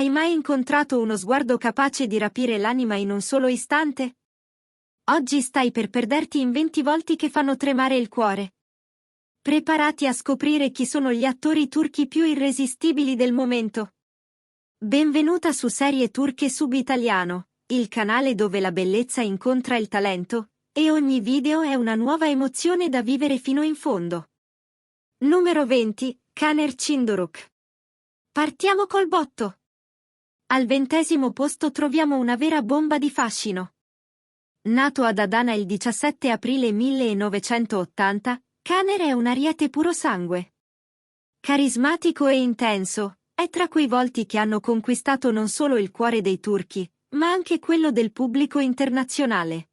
Hai mai incontrato uno sguardo capace di rapire l'anima in un solo istante? Oggi stai per perderti in 20 volti che fanno tremare il cuore. Preparati a scoprire chi sono gli attori turchi più irresistibili del momento. Benvenuta su Serie Turche Subitaliano, il canale dove la bellezza incontra il talento, e ogni video è una nuova emozione da vivere fino in fondo. Numero 20, Caner Cindoruk. Partiamo col botto. Al 20° posto troviamo una vera bomba di fascino. Nato ad Adana il 17 aprile 1980, Caner è un ariete puro sangue. Carismatico e intenso, è tra quei volti che hanno conquistato non solo il cuore dei turchi, ma anche quello del pubblico internazionale.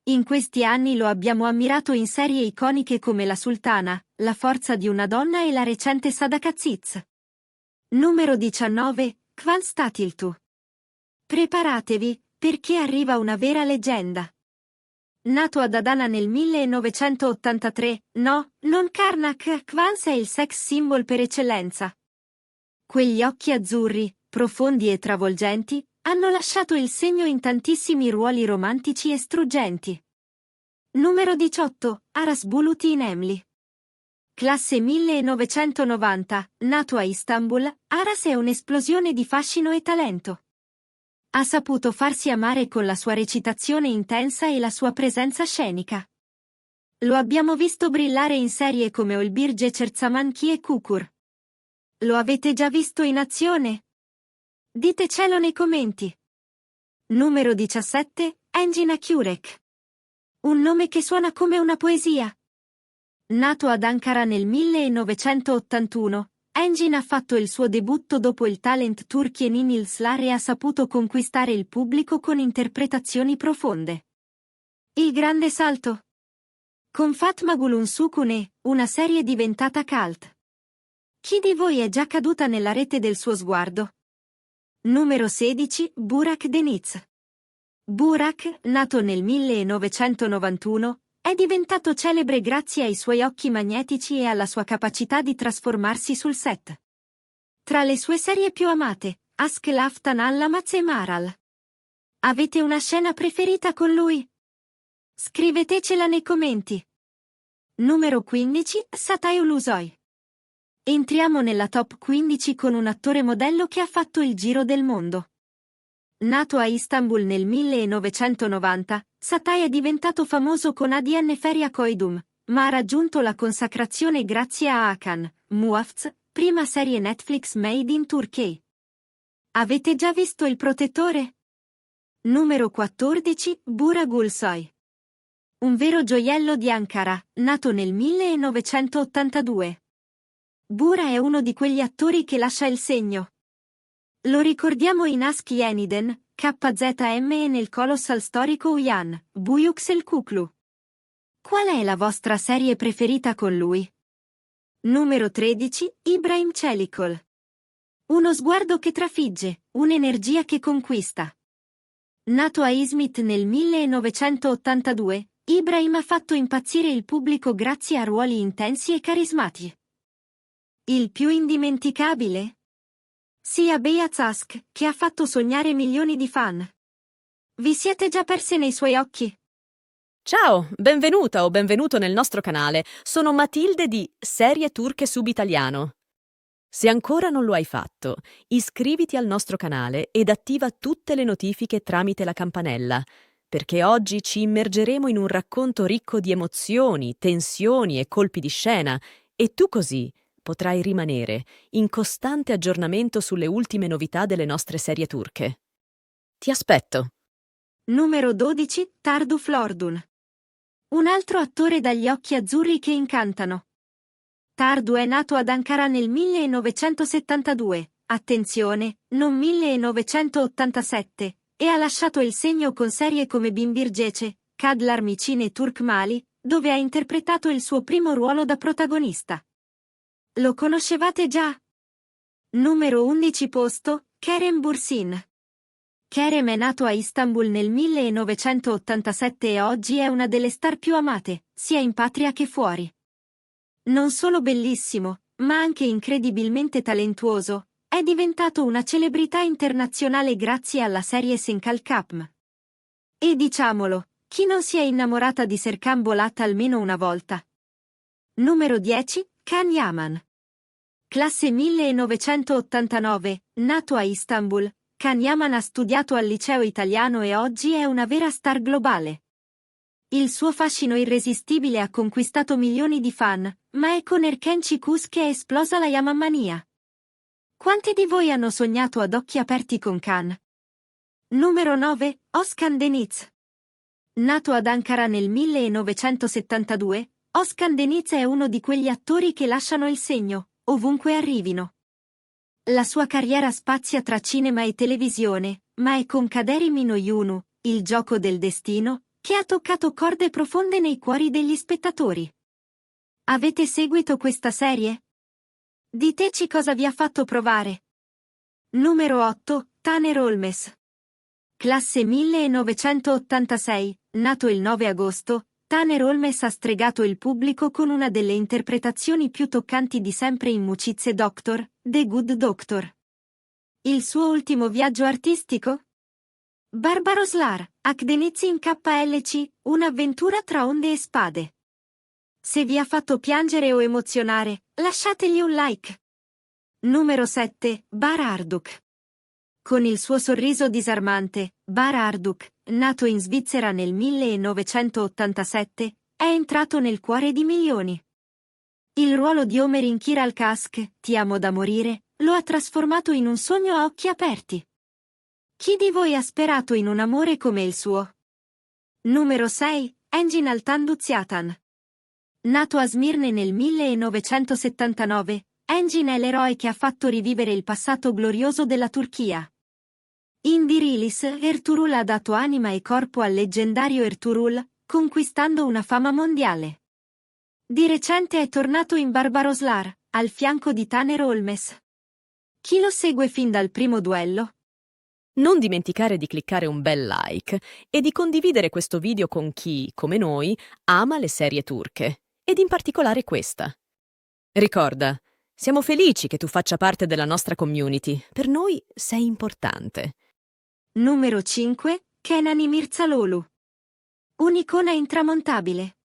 In questi anni lo abbiamo ammirato in serie iconiche come La Sultana, La forza di una donna e la recente Sadakatsiz. Numero 19, Kvan Statiltu. Preparatevi, perché arriva una vera leggenda. Nato ad Adana nel 1983, no, non Karnak, Kvans è il sex symbol per eccellenza. Quegli occhi azzurri, profondi e travolgenti, hanno lasciato il segno in tantissimi ruoli romantici e struggenti. Numero 18, Aras Bulut Inemli. Classe 1990, nato a Istanbul, Aras è un'esplosione di fascino e talento. Ha saputo farsi amare con la sua recitazione intensa e la sua presenza scenica. Lo abbiamo visto brillare in serie come Olbirge Cerzamanchi e Kukur. Lo avete già visto in azione? Ditecelo nei commenti. Numero 17, Engin Akyurek. Un nome che suona come una poesia. Nato ad Ankara nel 1981, Engin ha fatto il suo debutto dopo il talent Türkiye Ninilslar e ha saputo conquistare il pubblico con interpretazioni profonde. Il grande salto. Con Fatma Gulunsukune, una serie diventata cult. Chi di voi è già caduta nella rete del suo sguardo? Numero 16, Burak Deniz. Burak, nato nel 1991, è diventato celebre grazie ai suoi occhi magnetici e alla sua capacità di trasformarsi sul set. Tra le sue serie più amate, Ask Laftan Allamaz e Maral. Avete una scena preferita con lui? Scrivetecela nei commenti. Numero 15, Satay Ulusoy. Entriamo nella top 15 con un attore modello che ha fatto il giro del mondo. Nato a Istanbul nel 1990, Satay è diventato famoso con ADN Feria Koydum, ma ha raggiunto la consacrazione grazie a Hakan, Muafz, prima serie Netflix made in Turkey. Avete già visto Il protettore? Numero 14, Burak Gulsoy. Un vero gioiello di Ankara, nato nel 1982. Bura è uno di quegli attori che lascia il segno. Lo ricordiamo in Ask Yeniden, KZM e nel colossal storico Uyan, Buyuksel Kuklu. Qual è la vostra serie preferita con lui? Numero 13, Ibrahim Çelikol. Uno sguardo che trafigge, un'energia che conquista. Nato a Izmit nel 1982, Ibrahim ha fatto impazzire il pubblico grazie a ruoli intensi e carismatici. Il più indimenticabile? Sia Beyaz Ask, che ha fatto sognare milioni di fan. Vi siete già perse nei suoi occhi? Ciao, benvenuta o benvenuto nel nostro canale. Sono Matilde di Serie Turche Subitaliano. Se ancora non lo hai fatto, iscriviti al nostro canale ed attiva tutte le notifiche tramite la campanella, perché oggi ci immergeremo in un racconto ricco di emozioni, tensioni e colpi di scena, e tu così potrai rimanere in costante aggiornamento sulle ultime novità delle nostre serie turche. Ti aspetto! Numero 12, Tardu Flordun. Un altro attore dagli occhi azzurri che incantano. Tardu è nato ad Ankara nel 1972, attenzione, non 1987, e ha lasciato il segno con serie come Binbirgece, Kadlar Micin e Turk Mali, dove ha interpretato il suo primo ruolo da protagonista. Lo conoscevate già? Numero 11 posto, Kerem Bürsin. Kerem è nato a Istanbul nel 1987 e oggi è una delle star più amate, sia in patria che fuori. Non solo bellissimo, ma anche incredibilmente talentuoso, è diventato una celebrità internazionale grazie alla serie Senkal Kapm. E diciamolo, chi non si è innamorata di Serkan Bolat almeno una volta? Numero 10, Can Yaman. Classe 1989, nato a Istanbul, Can Yaman ha studiato al liceo italiano e oggi è una vera star globale. Il suo fascino irresistibile ha conquistato milioni di fan, ma è con Erken Çikus che è esplosa la Yamanmania. Quanti di voi hanno sognato ad occhi aperti con Can? Numero 9, Özkan Deniz. Nato ad Ankara nel 1972, Özkan Deniz è uno di quegli attori che lasciano il segno, ovunque arrivino. La sua carriera spazia tra cinema e televisione, ma è con Kaderim Inoyunu, il gioco del destino, che ha toccato corde profonde nei cuori degli spettatori. Avete seguito questa serie? Diteci cosa vi ha fatto provare. Numero 8, Taner Olmes. Classe 1986, nato il 9 agosto, Taner Olmes ha stregato il pubblico con una delle interpretazioni più toccanti di sempre in Mucize Doctor, The Good Doctor. Il suo ultimo viaggio artistico? Barbaroslar, Akdeniz in KLC, un'avventura tra onde e spade. Se vi ha fatto piangere o emozionare, lasciategli un like. Numero 7, Bara Arduk. Con il suo sorriso disarmante, Bara Arduk, nato in Svizzera nel 1987, è entrato nel cuore di milioni. Il ruolo di Homer in Kiral Kask, Ti amo da morire, lo ha trasformato in un sogno a occhi aperti. Chi di voi ha sperato in un amore come il suo? Numero 6, Engin Altan Duziatan. Nato a Smirne nel 1979, Engin è l'eroe che ha fatto rivivere il passato glorioso della Turchia. In Dirilis, Ertuğrul ha dato anima e corpo al leggendario Ertuğrul, conquistando una fama mondiale. Di recente è tornato in Barbaroslar, al fianco di Taner Olmes. Chi lo segue fin dal primo duello? Non dimenticare di cliccare un bel like e di condividere questo video con chi, come noi, ama le serie turche, ed in particolare questa. Ricorda, siamo felici che tu faccia parte della nostra community, per noi sei importante. Numero 5, Kenan Imirzalıoğlu. Un'icona intramontabile.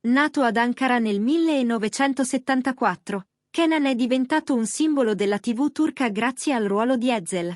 Nato ad Ankara nel 1974, Kenan è diventato un simbolo della TV turca grazie al ruolo di Ezel.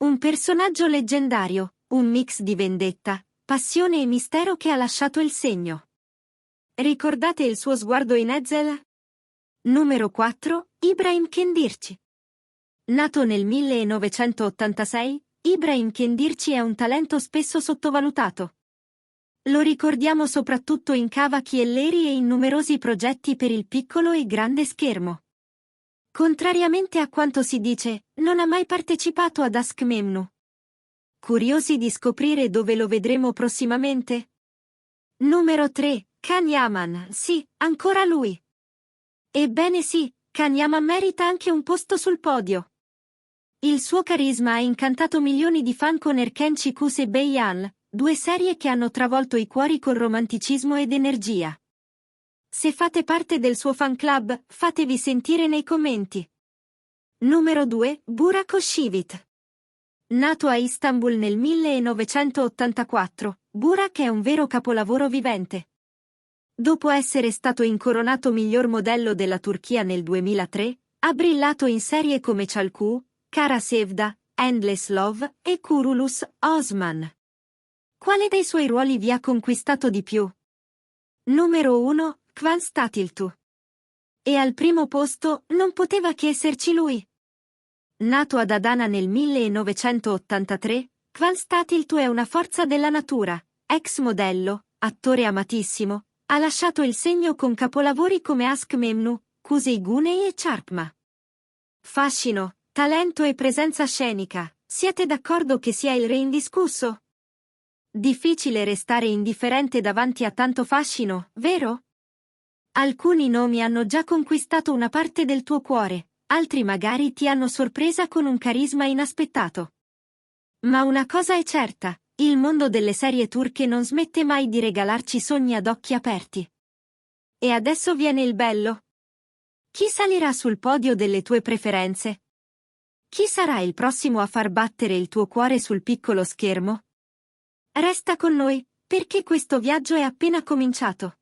Un personaggio leggendario, un mix di vendetta, passione e mistero che ha lasciato il segno. Ricordate il suo sguardo in Ezel? Numero 4, Ibrahim Kendirci. Nato nel 1986, Ibrahim Kendirci è un talento spesso sottovalutato. Lo ricordiamo soprattutto in Cavaki e Leri e in numerosi progetti per il piccolo e grande schermo. Contrariamente a quanto si dice, non ha mai partecipato ad Ask Memnu. Curiosi di scoprire dove lo vedremo prossimamente? Numero 3, Can Yaman, sì, ancora lui. Ebbene sì, Can Yaman merita anche un posto sul podio. Il suo carisma ha incantato milioni di fan con Erken Çikus e Beyhan, due serie che hanno travolto i cuori con romanticismo ed energia. Se fate parte del suo fan club, fatevi sentire nei commenti. Numero 2, Burak Özçivit. Nato a Istanbul nel 1984, Burak è un vero capolavoro vivente. Dopo essere stato incoronato miglior modello della Turchia nel 2003, ha brillato in serie come Çalku, Kara Sevda, Endless Love e Kurulus Osman. Quale dei suoi ruoli vi ha conquistato di più? Numero 1, Kvan Statiltu. E al primo posto non poteva che esserci lui. Nato ad Adana nel 1983, Kvan Statiltu è una forza della natura, ex modello, attore amatissimo, ha lasciato il segno con capolavori come Ask Memnu, Kuzey Güney e Çarpma. Fascino, talento e presenza scenica, siete d'accordo che sia il re indiscusso? Difficile restare indifferente davanti a tanto fascino, vero? Alcuni nomi hanno già conquistato una parte del tuo cuore, altri magari ti hanno sorpresa con un carisma inaspettato. Ma una cosa è certa, il mondo delle serie turche non smette mai di regalarci sogni ad occhi aperti. E adesso viene il bello. Chi salirà sul podio delle tue preferenze? Chi sarà il prossimo a far battere il tuo cuore sul piccolo schermo? Resta con noi, perché questo viaggio è appena cominciato.